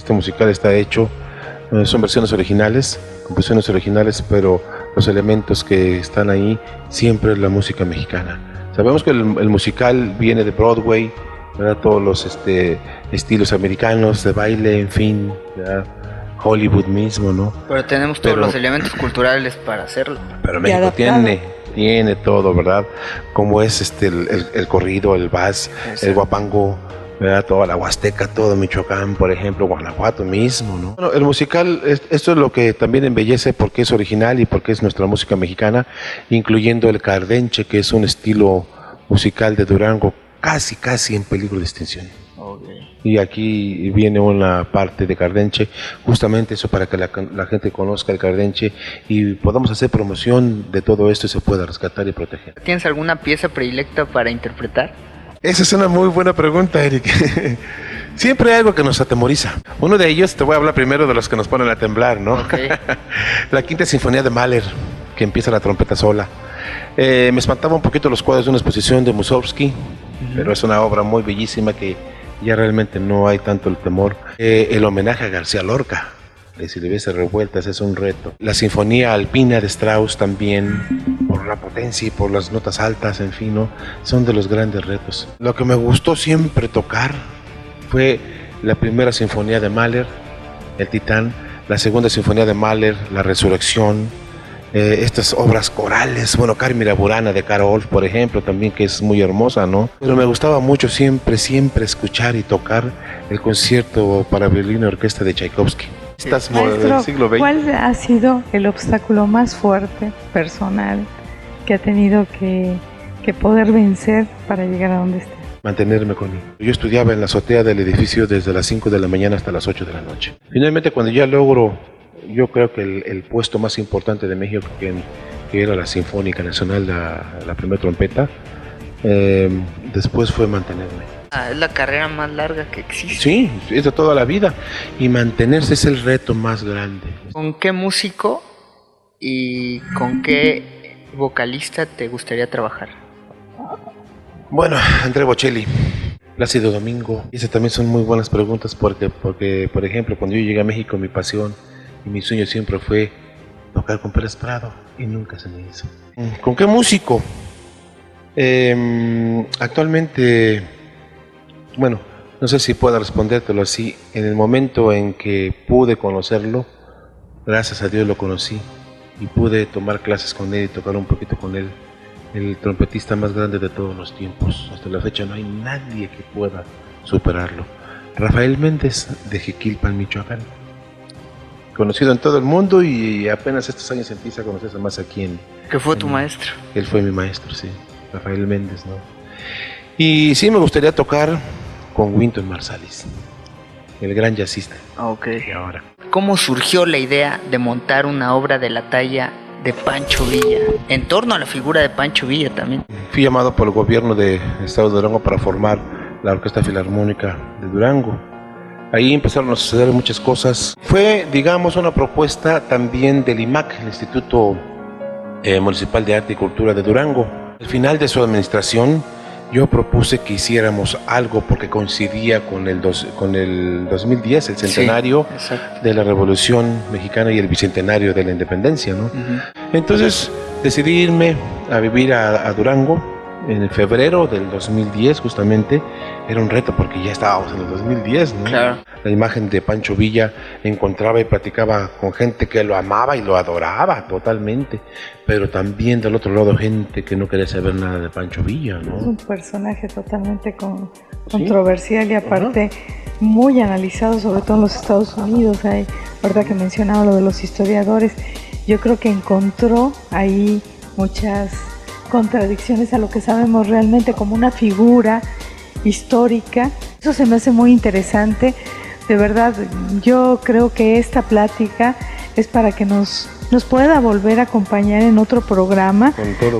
Este musical está hecho, son versiones originales, composiciones originales, pero los elementos que están ahí siempre es la música mexicana. Sabemos que el musical viene de Broadway, ¿verdad? Todos los estilos americanos de baile, en fin, ¿verdad? Hollywood mismo, ¿no? Pero tenemos todos los elementos culturales para hacerlo. Pero México tiene todo, ¿verdad? Como es el corrido, el vals, el guapango, ¿verdad? Toda la Huasteca, todo Michoacán, por ejemplo, Guanajuato mismo, ¿no? Bueno, el musical, esto es lo que también embellece porque es original y porque es nuestra música mexicana, incluyendo el cardenche, que es un estilo musical de Durango casi en peligro de extinción. Okay. Y aquí viene una parte de cardenche, justamente eso para que la gente conozca el cardenche y podamos hacer promoción de todo esto y se pueda rescatar y proteger. ¿Tienes alguna pieza predilecta para interpretar? Esa es una muy buena pregunta, Eric. Siempre hay algo que nos atemoriza. Uno de ellos, te voy a hablar primero de los que nos ponen a temblar, ¿no? Okay. La Quinta Sinfonía de Mahler, que empieza la trompeta sola. Me espantaba un poquito los cuadros de una exposición de Mussorgsky, pero es una obra muy bellísima que ya realmente no hay tanto el temor. El homenaje a García Lorca, de Silvestre Revueltas, es un reto. La Sinfonía Alpina de Strauss también, por la potencia y por las notas altas, en fin, ¿no? Son de los grandes retos. Lo que me gustó siempre tocar fue la primera sinfonía de Mahler, El Titán, la segunda sinfonía de Mahler, La Resurrección, estas obras corales, bueno, Carmina Burana de Karol, por ejemplo, también, que es muy hermosa, ¿no? Pero me gustaba mucho siempre escuchar y tocar el concierto para violín y orquesta de Tchaikovsky. Estás del siglo XX. ¿Cuál ha sido el obstáculo más fuerte, personal, que ha tenido que poder vencer para llegar a donde esté? Mantenerme con él. Yo estudiaba en la azotea del edificio desde las 5 de la mañana hasta las 8 de la noche. Finalmente, cuando ya logro, yo creo que el puesto más importante de México, que era la Sinfónica Nacional, la primera trompeta, después fue mantenerme. Es la carrera más larga que existe. Sí, es de toda la vida. Y mantenerse es el reto más grande. ¿Con qué músico y con qué vocalista te gustaría trabajar? Bueno, André Bocelli, Plácido Domingo. Y esas también son muy buenas preguntas porque, por ejemplo, cuando yo llegué a México, mi pasión y mi sueño siempre fue tocar con Pérez Prado y nunca se me hizo. ¿Con qué músico? Actualmente, bueno, no sé si puedo respondértelo así. En el momento en que pude conocerlo, gracias a Dios lo conocí y pude tomar clases con él y tocar un poquito con él. El trompetista más grande de todos los tiempos. Hasta la fecha no hay nadie que pueda superarlo. Rafael Méndez, de Jiquilpan, Michoacán. Conocido en todo el mundo y apenas estos años empieza a conocerse más aquí en... ¿Qué fue tu maestro? Él fue mi maestro, sí. Rafael Méndez, ¿no? Y sí me gustaría tocar con Wynton Marsalis, el gran jazzista. Ok. Y ahora. ¿Cómo surgió la idea de montar una obra de la talla de Pancho Villa, en torno a la figura de Pancho Villa también? Fui llamado por el gobierno del estado de Durango para formar la Orquesta Filarmónica de Durango. Ahí empezaron a suceder muchas cosas. Fue, digamos, una propuesta también del IMAC, el Instituto Municipal de Arte y Cultura de Durango. Al final de su administración, yo propuse que hiciéramos algo porque coincidía con el 2010, el centenario de la Revolución Mexicana y el bicentenario de la Independencia, ¿no? Entonces decidí irme a vivir a Durango en febrero del 2010, justamente. Era un reto porque ya estábamos en el 2010, ¿no? Claro. La imagen de Pancho Villa, encontraba y platicaba con gente que lo amaba y lo adoraba totalmente, pero también del otro lado gente que no quería saber nada de Pancho Villa, ¿no? Es un personaje totalmente controversial y aparte muy analizado, sobre todo en los Estados Unidos. Hay, verdad que mencionaba lo de los historiadores, yo creo que encontró ahí muchas contradicciones a lo que sabemos realmente como una figura histórica. Eso se me hace muy interesante. De verdad, yo creo que esta plática es para que nos pueda volver a acompañar en otro programa,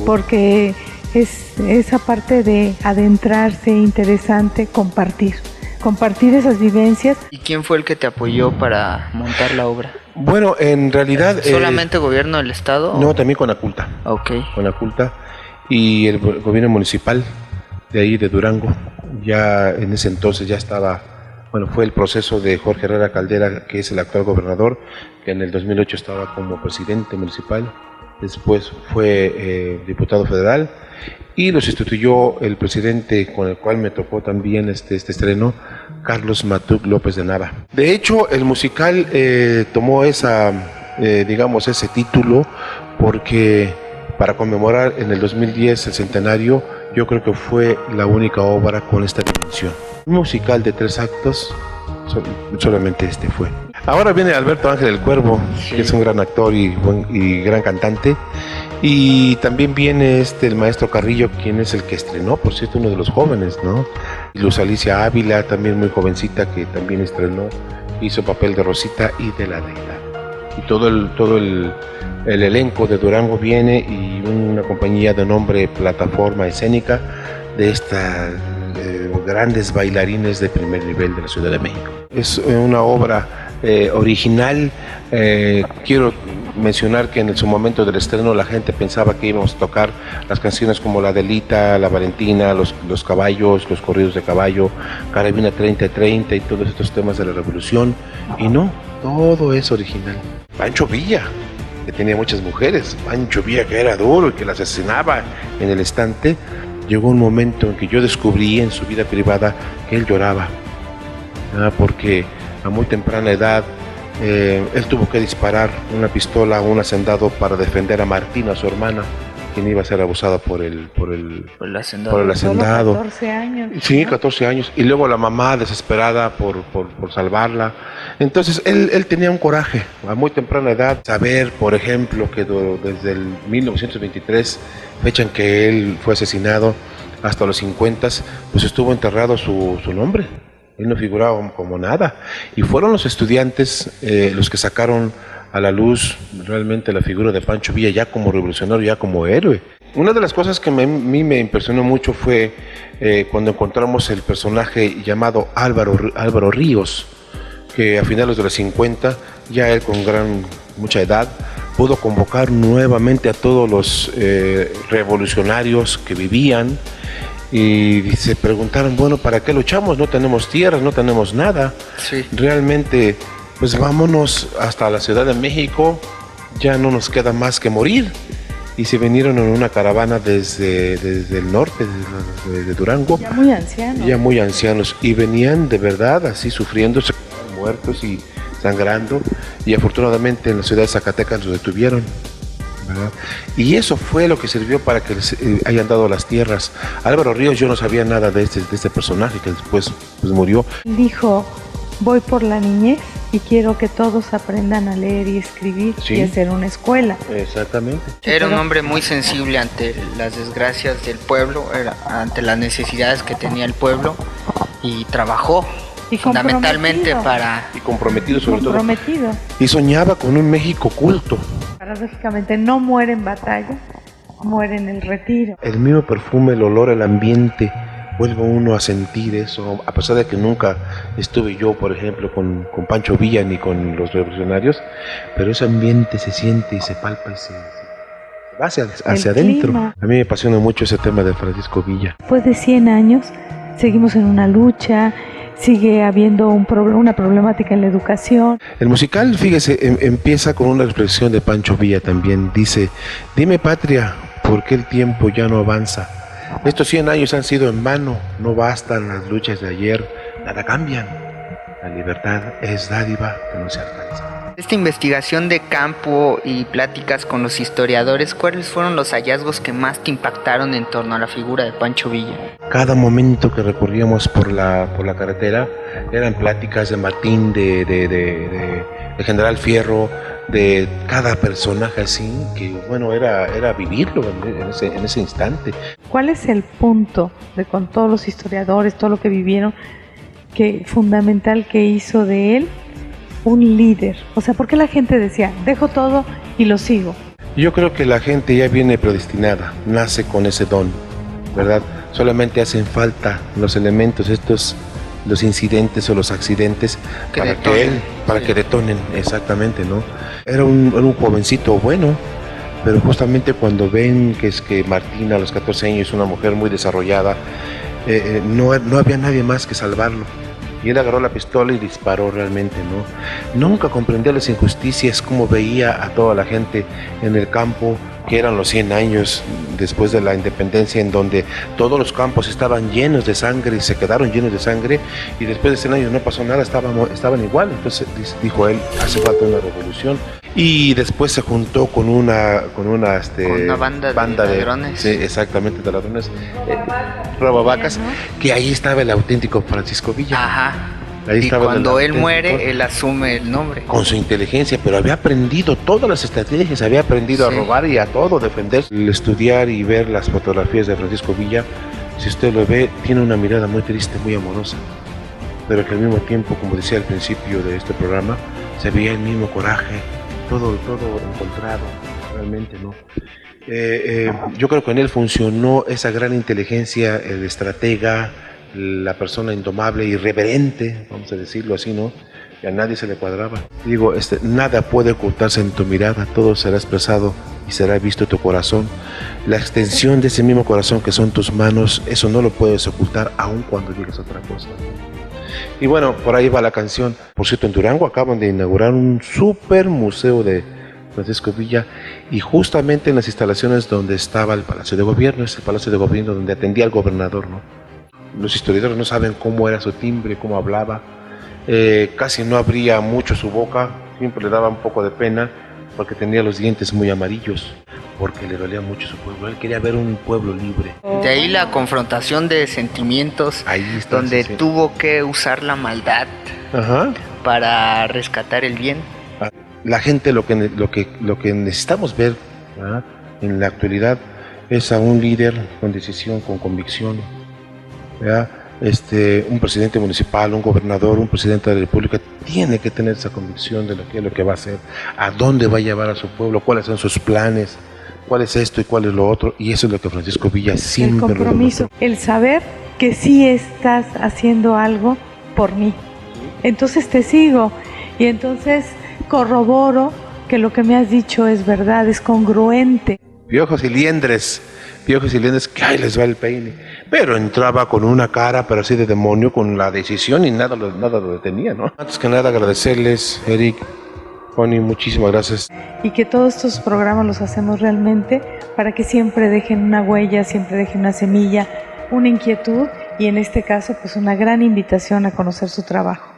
porque es esa parte de adentrarse, interesante, compartir esas vivencias. ¿Y quién fue el que te apoyó para montar la obra? Bueno, en realidad... ¿Solamente gobierno del estado? No, también con Aculta. Ok. Con Aculta y el gobierno municipal de ahí de Durango. Ya en ese entonces ya estaba Bueno, fue el proceso de Jorge Herrera Caldera, que es el actual gobernador, que en el 2008 estaba como presidente municipal, después fue diputado federal, y lo sustituyó el presidente con el cual me tocó también este estreno, Carlos Matuc López de Nava. De hecho, el musical tomó ese título porque para conmemorar en el 2010 el centenario, yo creo que fue la única obra con esta dimensión. Un musical de 3 actos, solamente este fue. Ahora viene Alberto Ángel el Cuervo, que es un gran actor y gran cantante. Y también viene el maestro Carrillo, quien es el que estrenó, por cierto, uno de los jóvenes, ¿no? Y Luz Alicia Ávila, también muy jovencita, que también estrenó, hizo papel de Rosita y de la Deidad. Y todo el elenco de Durango viene, y una compañía de nombre Plataforma Escénica, de estas grandes bailarines de primer nivel de la Ciudad de México. Es una obra original. Quiero mencionar que en su momento del estreno la gente pensaba que íbamos a tocar las canciones como La Delita, La Valentina, los caballos, los corridos de caballo, Carabina 30-30 y todos estos temas de la revolución, y no, todo es original. Pancho Villa, que tenía muchas mujeres, Pancho Villa, que era duro y que las asesinaba en el estante. Llegó un momento en que yo descubrí en su vida privada que él lloraba, porque a muy temprana edad él tuvo que disparar una pistola a un hacendado para defender a Martina, su hermana, quien iba a ser abusada por el hacendado. Solo 14 años. Sí, 14 años. Y luego la mamá desesperada por salvarla. Entonces él tenía un coraje a muy temprana edad. Saber, por ejemplo, que desde el 1923, fecha en que él fue asesinado, hasta los 50, pues estuvo enterrado su nombre. Él no figuraba como nada. Y fueron los estudiantes los que sacaron a la luz realmente la figura de Pancho Villa, ya como revolucionario, ya como héroe. Una de las cosas que a mí me impresionó mucho fue cuando encontramos el personaje llamado Álvaro Ríos, que a finales de los 50, ya él con mucha edad, pudo convocar nuevamente a todos los revolucionarios que vivían, y se preguntaron, bueno, ¿para qué luchamos? No tenemos tierras, no tenemos nada. Sí. Realmente, pues vámonos hasta la Ciudad de México, ya no nos queda más que morir. Y se vinieron en una caravana desde el norte, desde Durango. Ya muy ancianos. Ya muy ancianos. Y venían de verdad así sufriendo, muertos y sangrando. Y afortunadamente en la ciudad de Zacatecas los detuvieron, ¿verdad? Y eso fue lo que sirvió para que les hayan dado las tierras. Álvaro Ríos, yo no sabía nada de este personaje que después pues murió. Dijo, voy por la niñez y quiero que todos aprendan a leer y escribir, sí, y hacer una escuela. Exactamente. Era un hombre muy sensible ante las desgracias del pueblo, ante las necesidades que tenía el pueblo, y trabajó fundamentalmente para... Y comprometido sobre todo. Comprometido. Y soñaba con un México culto. Paradójicamente no muere en batalla, muere en el retiro. El mismo perfume, el olor, el ambiente, vuelve uno a sentir eso, a pesar de que nunca estuve yo, por ejemplo, con Pancho Villa ni con los revolucionarios, pero ese ambiente se siente y se palpa y se va hacia adentro. Clima. A mí me apasiona mucho ese tema de Francisco Villa. Después de 100 años, seguimos en una lucha, sigue habiendo una problemática en la educación. El musical, fíjese, empieza con una reflexión de Pancho Villa también. Dice, dime patria, ¿por qué el tiempo ya no avanza? Estos 100 años han sido en vano, no bastan las luchas de ayer, nada cambian. La libertad es dádiva que no se alcanza. Esta investigación de campo y pláticas con los historiadores, ¿cuáles fueron los hallazgos que más te impactaron en torno a la figura de Pancho Villa? Cada momento que recorríamos por la carretera eran pláticas de Martín, de General Fierro, de cada personaje así, que bueno, era vivirlo en ese instante. ¿Cuál es el punto con todos los historiadores, todo lo que vivieron, fundamental que hizo de él un líder? O sea, ¿por qué la gente decía, dejo todo y lo sigo? Yo creo que la gente ya viene predestinada, nace con ese don, ¿verdad? Solamente hacen falta los elementos estos, los incidentes o los accidentes para que detonen, exactamente, ¿no? Era un jovencito bueno, pero justamente cuando ven que Martina a los 14 años es una mujer muy desarrollada, no había nadie más que salvarlo. Y él agarró la pistola y disparó realmente, ¿no? Nunca comprendía las injusticias, cómo veía a toda la gente en el campo, que eran los 100 años después de la independencia, en donde todos los campos estaban llenos de sangre y se quedaron llenos de sangre, y después de 100 años no pasó nada, estaban igual. Entonces dijo él, hace falta una revolución. Y después se juntó con una banda de ladrones. Sí, exactamente, de ladrones, robavacas, que ahí estaba el auténtico Francisco Villa. Ajá. Ahí y cuando él muere, él asume el nombre. Con su inteligencia, pero había aprendido todas las estrategias, había aprendido a robar y a todo, defender. El estudiar y ver las fotografías de Francisco Villa, si usted lo ve, tiene una mirada muy triste, muy amorosa, pero que al mismo tiempo, como decía al principio de este programa, se veía el mismo coraje, todo encontrado, realmente, ¿no? Yo creo que en él funcionó esa gran inteligencia, el estratega, la persona indomable, irreverente, vamos a decirlo así, ¿no? Y a nadie se le cuadraba. Digo, nada puede ocultarse en tu mirada, todo será expresado y será visto tu corazón. La extensión de ese mismo corazón que son tus manos, eso no lo puedes ocultar aun cuando digas otra cosa. Y bueno, por ahí va la canción. Por cierto, en Durango acaban de inaugurar un super museo de Francisco Villa, y justamente en las instalaciones donde estaba el Palacio de Gobierno, es el Palacio de Gobierno donde atendía al gobernador, ¿no? Los historiadores no saben cómo era su timbre, cómo hablaba, casi no abría mucho su boca, siempre le daba un poco de pena porque tenía los dientes muy amarillos, porque le dolía mucho su pueblo. Él quería ver un pueblo libre. De ahí la confrontación de sentimientos, ahí está, donde sí. tuvo que usar la maldad para rescatar el bien. La gente lo que necesitamos ver, ¿verdad?, en la actualidad es a un líder con decisión, con convicción, ¿verdad? Un presidente municipal, un gobernador, un presidente de la República tiene que tener esa convicción de lo que va a hacer, a dónde va a llevar a su pueblo, cuáles son sus planes, cuál es esto y cuál es lo otro, y eso es lo que Francisco Villa siempre el compromiso, el saber que sí estás haciendo algo por mí, entonces te sigo, y entonces corroboro que lo que me has dicho es verdad, es congruente. Piojos y liendres, que ahí les va el peine. Pero entraba con una cara, pero así de demonio, con la decisión, y nada lo detenía, ¿no? Antes que nada, agradecerles, Eric, Connie, muchísimas gracias. Y que todos estos programas los hacemos realmente para que siempre dejen una huella, siempre dejen una semilla, una inquietud, y en este caso, pues una gran invitación a conocer su trabajo.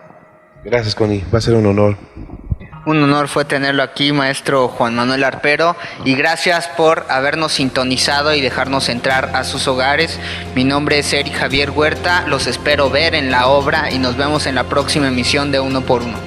Gracias, Connie, va a ser un honor. Un honor fue tenerlo aquí, maestro Juan Manuel Arpero, y gracias por habernos sintonizado y dejarnos entrar a sus hogares. Mi nombre es Eric Javier Huerta, los espero ver en la obra y nos vemos en la próxima emisión de Uno por Uno.